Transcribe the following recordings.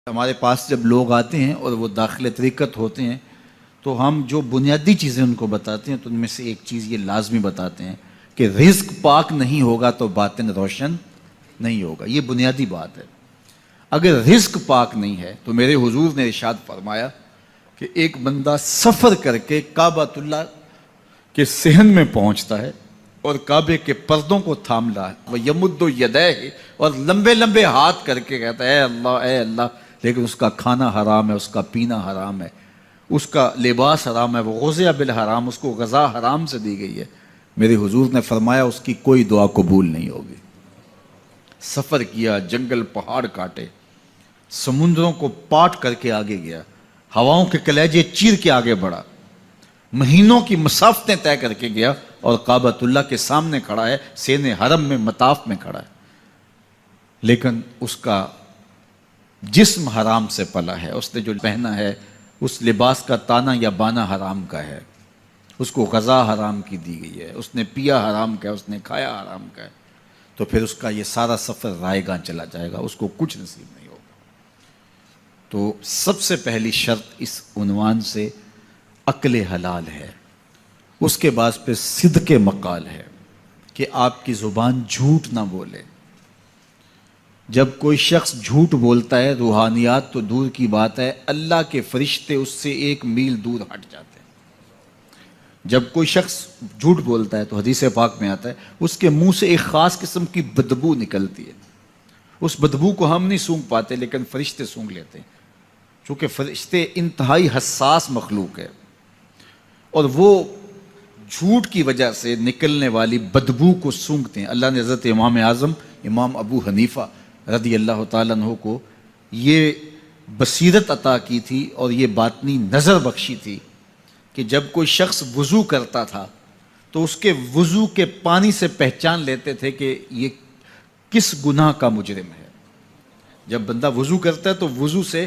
ہمارے پاس جب لوگ آتے ہیں اور وہ داخل طریقت ہوتے ہیں تو ہم جو بنیادی چیزیں ان کو بتاتے ہیں تو ان میں سے ایک چیز یہ لازمی بتاتے ہیں کہ رزق پاک نہیں ہوگا تو باطن روشن نہیں ہوگا. یہ بنیادی بات ہے. اگر رزق پاک نہیں ہے تو میرے حضور نے ارشاد فرمایا کہ ایک بندہ سفر کر کے کعبۃ اللہ کے صحن میں پہنچتا ہے اور کعبے کے پردوں کو تھام رہا ہے, وہ یمد یدیہ, اور لمبے لمبے ہاتھ کر کے کہتا ہے اے اللہ, لیکن اس کا کھانا حرام ہے, اس کا پینا حرام ہے, اس کا لباس حرام ہے, وہ غذا بالحرام, اس کو غذا حرام سے دی گئی ہے. میرے حضور نے فرمایا اس کی کوئی دعا قبول نہیں ہوگی. سفر کیا, جنگل پہاڑ کاٹے, سمندروں کو پاٹ کر کے آگے گیا, ہواؤں کے کلیجے چیر کے آگے بڑھا, مہینوں کی مسافتیں طے کر کے گیا اور کعبۃ اللہ کے سامنے کھڑا ہے, سین حرم میں مطاف میں کھڑا ہے, لیکن اس کا جسم حرام سے پلا ہے. اس نے جو پہنا ہے اس لباس کا تانا یا بانا حرام کا ہے, اس کو غذا حرام کی دی گئی ہے, اس نے پیا حرام کا ہے, اس نے کھایا حرام کا ہے, تو پھر اس کا یہ سارا سفر رائے گاں چلا جائے گا, اس کو کچھ نصیب نہیں ہوگا. تو سب سے پہلی شرط اس عنوان سے عقل حلال ہے. اس کے بعد پہ صدق مقال ہے کہ آپ کی زبان جھوٹ نہ بولے. جب کوئی شخص جھوٹ بولتا ہے, روحانیات تو دور کی بات ہے, اللہ کے فرشتے اس سے 1 میل دور ہٹ جاتے ہیں. جب کوئی شخص جھوٹ بولتا ہے تو حدیث پاک میں آتا ہے اس کے منہ سے ایک خاص قسم کی بدبو نکلتی ہے. اس بدبو کو ہم نہیں سونگھ پاتے لیکن فرشتے سونگھ لیتے ہیں, چونکہ فرشتے انتہائی حساس مخلوق ہے, اور وہ جھوٹ کی وجہ سے نکلنے والی بدبو کو سونگھتے ہیں. اللہ نے حضرت امام اعظم امام ابو حنیفہ رضی اللہ تعالیٰ عنہ کو یہ بصیرت عطا کی تھی اور یہ باطنی نظر بخشی تھی کہ جب کوئی شخص وضو کرتا تھا تو اس کے وضو کے پانی سے پہچان لیتے تھے کہ یہ کس گناہ کا مجرم ہے. جب بندہ وضو کرتا ہے تو وضو سے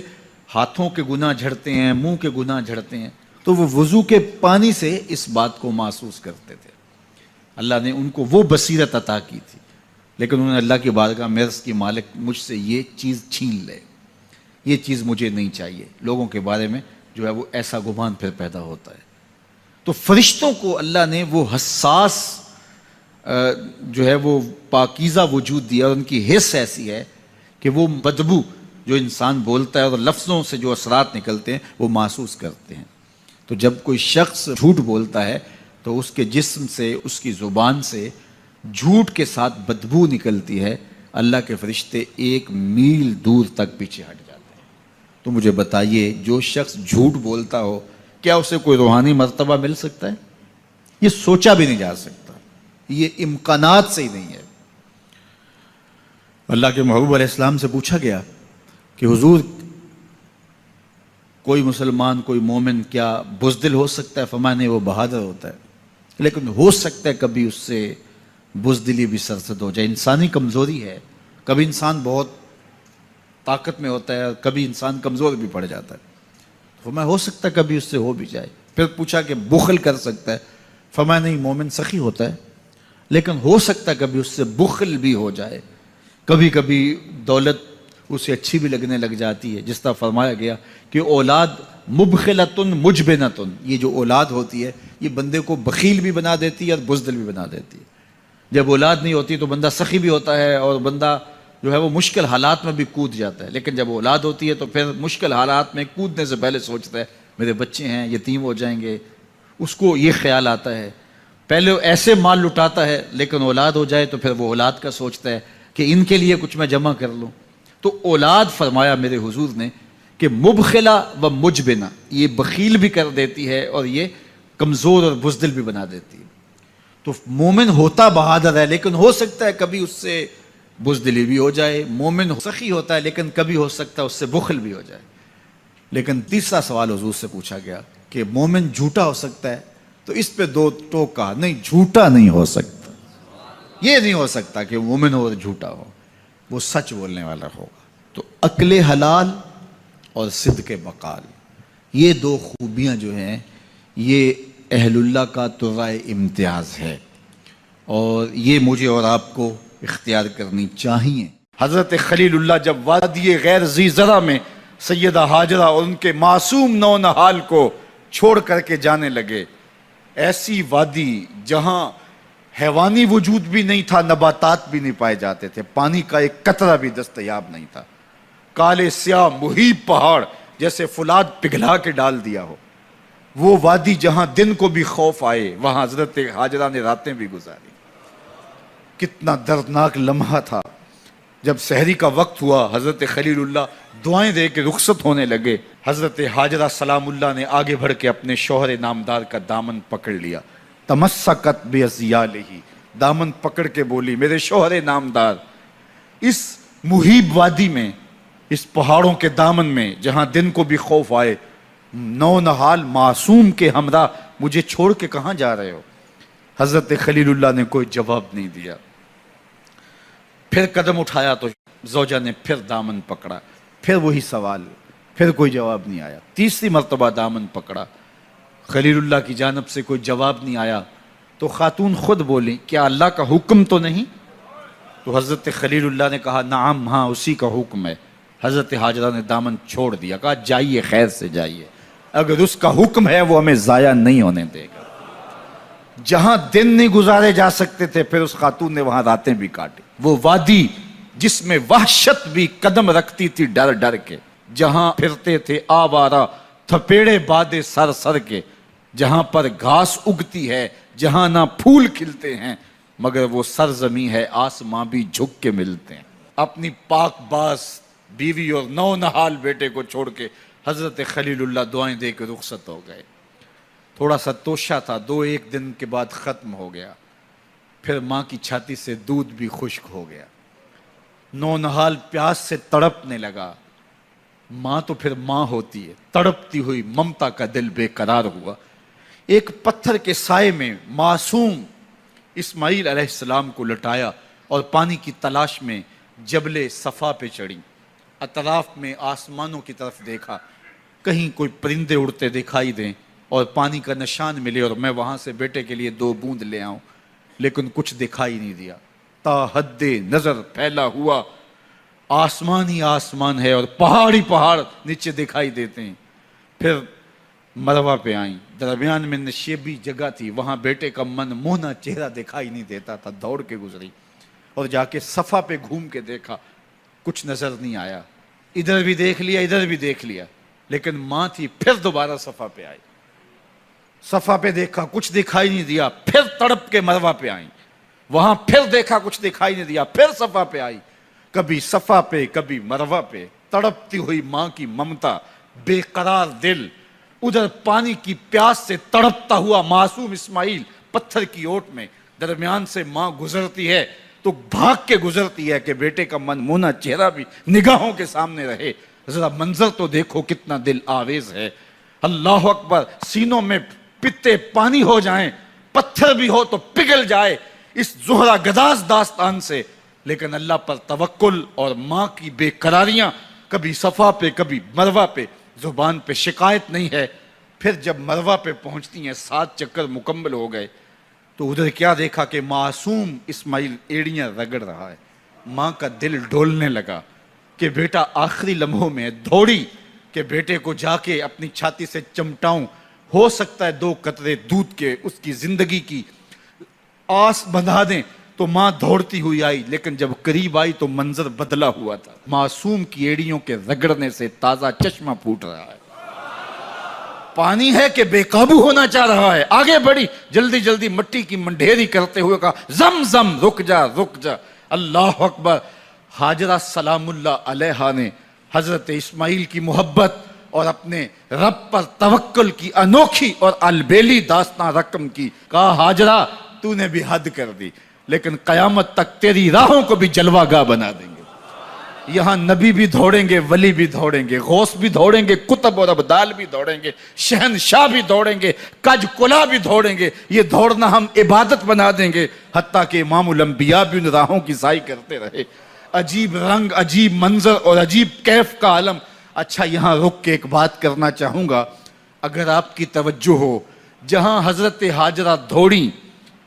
ہاتھوں کے گناہ جھڑتے ہیں, منہ کے گناہ جھڑتے ہیں, تو وہ وضو کے پانی سے اس بات کو محسوس کرتے تھے. اللہ نے ان کو وہ بصیرت عطا کی تھی, لیکن انہوں نے اللہ کی بارگاہ میں عرض کی مالک مجھ سے یہ چیز چھین لے, یہ چیز مجھے نہیں چاہیے. لوگوں کے بارے میں جو ہے وہ ایسا گمان پھر پیدا ہوتا ہے. تو فرشتوں کو اللہ نے وہ حساس جو ہے وہ پاکیزہ وجود دیا, اور ان کی حس ایسی ہے کہ وہ بدبو جو انسان بولتا ہے اور لفظوں سے جو اثرات نکلتے ہیں وہ محسوس کرتے ہیں. تو جب کوئی شخص جھوٹ بولتا ہے تو اس کے جسم سے, اس کی زبان سے جھوٹ کے ساتھ بدبو نکلتی ہے. اللہ کے فرشتے 1 میل دور تک پیچھے ہٹ جاتے ہیں. تو مجھے بتائیے, جو شخص جھوٹ بولتا ہو کیا اسے کوئی روحانی مرتبہ مل سکتا ہے؟ یہ سوچا بھی نہیں جا سکتا, یہ امکانات سے ہی نہیں ہے. اللہ کے محبوب علیہ السلام سے پوچھا گیا کہ حضور کوئی مسلمان, کوئی مومن کیا بزدل ہو سکتا ہے؟ فرمایا نہیں, وہ بہادر ہوتا ہے, لیکن ہو سکتا ہے کبھی اس سے بزدلی بھی سرزد ہو جائے. انسانی کمزوری ہے, کبھی انسان بہت طاقت میں ہوتا ہے اور کبھی انسان کمزور بھی پڑ جاتا ہے. فرمایا ہو سکتا ہے کبھی اس سے ہو بھی جائے. پھر پوچھا کہ بخل کر سکتا ہے؟ فرمایا نہیں, مومن سخی ہوتا ہے لیکن ہو سکتا ہے کبھی اس سے بخل بھی ہو جائے. کبھی کبھی دولت اسے اچھی بھی لگنے لگ جاتی ہے, جس طرح فرمایا گیا کہ اولاد مبخلتن مجبنتن, یہ جو اولاد ہوتی ہے یہ بندے کو بخیل بھی بنا دیتی ہے اور بزدل بھی بنا دیتی ہے. جب اولاد نہیں ہوتی تو بندہ سخی بھی ہوتا ہے اور بندہ جو ہے وہ مشکل حالات میں بھی کود جاتا ہے, لیکن جب اولاد ہوتی ہے تو پھر مشکل حالات میں کودنے سے پہلے سوچتا ہے میرے بچے ہیں یتیم ہو جائیں گے. اس کو یہ خیال آتا ہے, پہلے ایسے مال لٹاتا ہے لیکن اولاد ہو جائے تو پھر وہ اولاد کا سوچتا ہے کہ ان کے لیے کچھ میں جمع کر لوں. تو اولاد فرمایا میرے حضور نے کہ مبخلہ و مجبنہ, یہ بخیل بھی کر دیتی ہے اور یہ کمزور اور بزدل بھی بنا دیتی ہے. تو مومن ہوتا بہادر ہے لیکن ہو سکتا ہے کبھی اس سے بزدلی بھی ہو جائے. مومن سخی ہوتا ہے لیکن کبھی ہو سکتا ہے اس سے بخل بھی ہو جائے. لیکن تیسرا سوال حضور سے پوچھا گیا کہ مومن جھوٹا ہو سکتا ہے؟ تو اس پہ 2 ٹوک کہا, نہیں جھوٹا نہیں ہو سکتا. یہ نہیں ہو سکتا کہ مومن ہو اور جھوٹا ہو, وہ سچ بولنے والا ہوگا. تو عقل حلال اور صدق مقال, یہ 2 خوبیاں جو ہیں یہ اہل اللہ کا طرائے امتیاز ہے, اور یہ مجھے اور آپ کو اختیار کرنی چاہیے. حضرت خلیل اللہ جب وادی غیر ذی زرع میں سیدہ ہاجرہ اور ان کے معصوم نونہال کو چھوڑ کر کے جانے لگے۔ ایسی وادی جہاں حیوانی وجود بھی نہیں تھا، نباتات بھی نہیں پائے جاتے تھے، پانی کا ایک قطرہ بھی دستیاب نہیں تھا، کالے سیاہ محیط پہاڑ جیسے فولاد پگھلا کے ڈال دیا ہو، وہ وادی جہاں دن کو بھی خوف آئے، وہاں حضرت ہاجرہ نے راتیں بھی گزاری۔ کتنا دردناک لمحہ تھا جب سحری کا وقت ہوا، حضرت خلیل اللہ دعائیں دے کے رخصت ہونے لگے، حضرت ہاجرہ سلام اللہ نے آگے بڑھ کے اپنے شوہر نامدار کا دامن پکڑ لیا، تمسکت بِأَزْيَالِهِ، دامن پکڑ کے بولی میرے شوہر نامدار، اس محیب وادی میں، اس پہاڑوں کے دامن میں جہاں دن کو بھی خوف آئے، نونہال معصوم کے ہمراہ مجھے چھوڑ کے کہاں جا رہے ہو؟ حضرت خلیل اللہ نے کوئی جواب نہیں دیا۔ پھر قدم اٹھایا تو زوجہ نے پھر دامن پکڑا، پھر وہی سوال، پھر کوئی جواب نہیں آیا۔ تیسری مرتبہ دامن پکڑا، خلیل اللہ کی جانب سے کوئی جواب نہیں آیا، تو خاتون خود بولی کیا اللہ کا حکم تو نہیں؟ تو حضرت خلیل اللہ نے کہا نعم، ہاں اسی کا حکم ہے۔ حضرت ہاجرہ نے دامن چھوڑ دیا، کہا جائیے، خیر سے جائیے، اگر اس کا حکم ہے وہ ہمیں ضائع نہیں ہونے دے گا۔ جہاں دن نہیں گزارے جا سکتے تھے، پھر اس خاتون نے وہاں راتیں بھی کاٹی۔ وہ وادی جس میں وحشت بھی قدم رکھتی تھی ڈر ڈر کے، جہاں پھرتے تھے آوارہ تھپیڑے بادے سر سر کے، جہاں پر گھاس اگتی ہے، جہاں نہ پھول کھلتے ہیں، مگر وہ سرزمین ہے آسماں بھی جھک کے ملتے ہیں۔ اپنی پاک باز بیوی اور نونہال بیٹے کو چھوڑ کے حضرت خلیل اللہ دعائیں دے کے رخصت ہو گئے۔ تھوڑا سا توشہ تھا، 2-1 دن کے بعد ختم ہو گیا۔ پھر ماں کی چھاتی سے دودھ بھی خشک ہو گیا، نونہال پیاس سے تڑپنے لگا۔ ماں تو پھر ماں ہوتی ہے، تڑپتی ہوئی ممتا کا دل بے قرار ہوا۔ ایک پتھر کے سائے میں معصوم اسماعیل علیہ السلام کو لٹایا اور پانی کی تلاش میں جبل صفا پہ چڑھی۔ اطراف میں آسمانوں کی طرف دیکھا، کہیں کوئی پرندے اڑتے دکھائی دیں اور پانی کا نشان ملے اور میں وہاں سے بیٹے کے لیے 2 بوند لے آؤں، لیکن کچھ دکھائی نہیں دیا۔ تا حد نظر پھیلا ہوا آسمان ہی آسمان ہے اور پہاڑ ہی پہاڑ نیچے دکھائی دیتے ہیں۔ پھر مروہ پہ آئیں، درمیان میں نشیبی جگہ تھی، وہاں بیٹے کا من موہنا چہرہ دکھائی نہیں دیتا تھا، دوڑ کے گزری اور جا کے صفا پہ گھوم کے دیکھا، کچھ نظر نہیں آیا۔ ادھر بھی دیکھ لیا، ادھر بھی دیکھ لیا، لیکن ماں تھی، پھر دوبارہ صفا پہ آئی، صفا پہ دیکھا، کچھ دکھائی نہیں دیا، پھر تڑپ کے مروہ پہ آئیں، وہاں پھر دیکھا، کچھ دکھائی نہیں دیا، پھر صفا پہ آئی، کبھی صفا پہ کبھی مروہ پہ، تڑپتی ہوئی ماں کی ممتا، بے قرار دل، ادھر پانی کی پیاس سے تڑپتا ہوا معصوم اسماعیل پتھر کی اوٹ میں، درمیان سے ماں گزرتی ہے تو بھاگ کے گزرتی ہے کہ بیٹے کا من مونا چہرہ بھی نگاہوں کے سامنے رہے۔ ذرا منظر تو دیکھو کتنا دل آویز ہے۔ اللہ اکبر، سینوں میں پتے پانی ہو جائیں، پتھر بھی ہو تو پگھل جائے اس زہرہ گداز داستان سے، لیکن اللہ پر توکل اور ماں کی بے قراریاں، کبھی صفا پہ کبھی مروہ پہ، زبان پہ شکایت نہیں ہے۔ پھر جب مروہ پہ پہنچتی ہیں، 7 چکر مکمل ہو گئے، تو ادھر کیا دیکھا کہ معصوم اسماعیل ایڑیاں رگڑ رہا ہے۔ ماں کا دل ڈولنے لگا کہ بیٹا آخری لمحوں میں دوڑی کہ بیٹے کو جا کے اپنی چھاتی سے چمٹاؤں، ہو سکتا ہے 2 قطرے دودھ کے اس کی زندگی کی آس بندھا دیں۔ تو ماں دوڑتی ہوئی آئی، لیکن جب قریب آئی تو منظر بدلا ہوا تھا۔ معصوم کی ایڑیوں کے رگڑنے سے تازہ چشمہ پھوٹ رہا ہے، پانی ہے کہ بے قابو ہونا چاہ رہا ہے۔ آگے بڑھی، جلدی جلدی مٹی کی منڈھیری کرتے ہوئے کہا زم زم، رک جا رک جا۔ اللہ اکبر۔ ہاجرہ سلام اللہ علیہا نے حضرت اسماعیل کی محبت اور اپنے رب پر توکل کی انوکھی اور البیلی داستان رقم کی۔ کہا ہاجرہ تو نے بھی حد کر دی، لیکن قیامت تک تیری راہوں کو بھی جلوہ گاہ بنا دیں گے۔ یہاں نبی بھی دوڑیں گے، ولی بھی دوڑیں گے، غوث بھی دوڑیں گے، کتب اور ابدال بھی دوڑیں گے، شہنشاہ بھی دوڑیں گے، کج کلا بھی دوڑیں گے۔ یہ دوڑنا ہم عبادت بنا دیں گے، حتیٰ کہ امام الانبیاء بھی ان راہوں کی سائی کرتے رہے۔ عجیب رنگ، عجیب منظر اور عجیب کیف کا عالم۔ اچھا، یہاں رک کے ایک بات کرنا چاہوں گا، اگر آپ کی توجہ ہو، جہاں حضرت ہاجرہ دوڑیں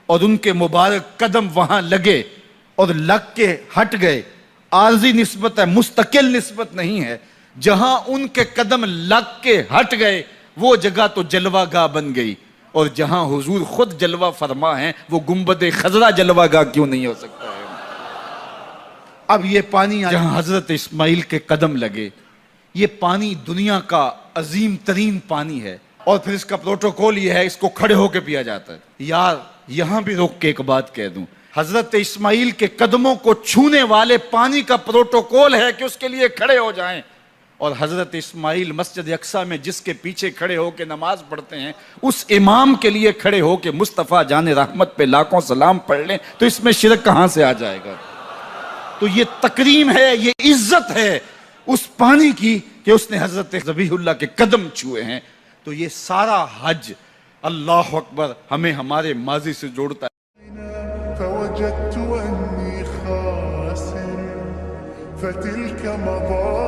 اور ان کے مبارک قدم وہاں لگے اور لگ کے ہٹ گئے، عارضی نسبت ہے، مستقل نسبت نہیں ہے۔ جہاں ان کے قدم لگ کے ہٹ گئے وہ جگہ تو جلوہ گاہ بن گئی، اور جہاں حضور خود جلوہ فرما ہیں وہ گنبد خضرا جلوہ گاہ کیوں نہیں ہو سکتا ہے؟ اب یہ پانی جہاں حضرت اسماعیل کے قدم لگے، یہ پانی دنیا کا عظیم ترین پانی ہے، اور پھر اس کا پروٹوکول یہ ہے، اس کو کھڑے ہو کے پیا جاتا ہے۔ یار یہاں بھی روک کے ایک بات کہہ دوں، حضرت اسماعیل کے قدموں کو چھونے والے پانی کا پروٹوکول ہے کہ اس کے لیے کھڑے ہو جائیں، اور حضرت اسماعیل مسجد اقصیٰ میں جس کے پیچھے کھڑے ہو کے نماز پڑھتے ہیں اس امام کے لیے کھڑے ہو کے مصطفیٰ جان رحمت پہ لاکھوں سلام پڑھ لیں تو اس میں شرک کہاں سے آ جائے گا؟ تو یہ تکریم ہے، یہ عزت ہے اس پانی کی کہ اس نے حضرت ذبیح اللہ کے قدم چھوئے ہیں۔ تو یہ سارا حج اللہ اکبر ہمیں ہمارے ماضی سے جوڑتا ہے۔ فوجدت أني خاسر فتلك مضى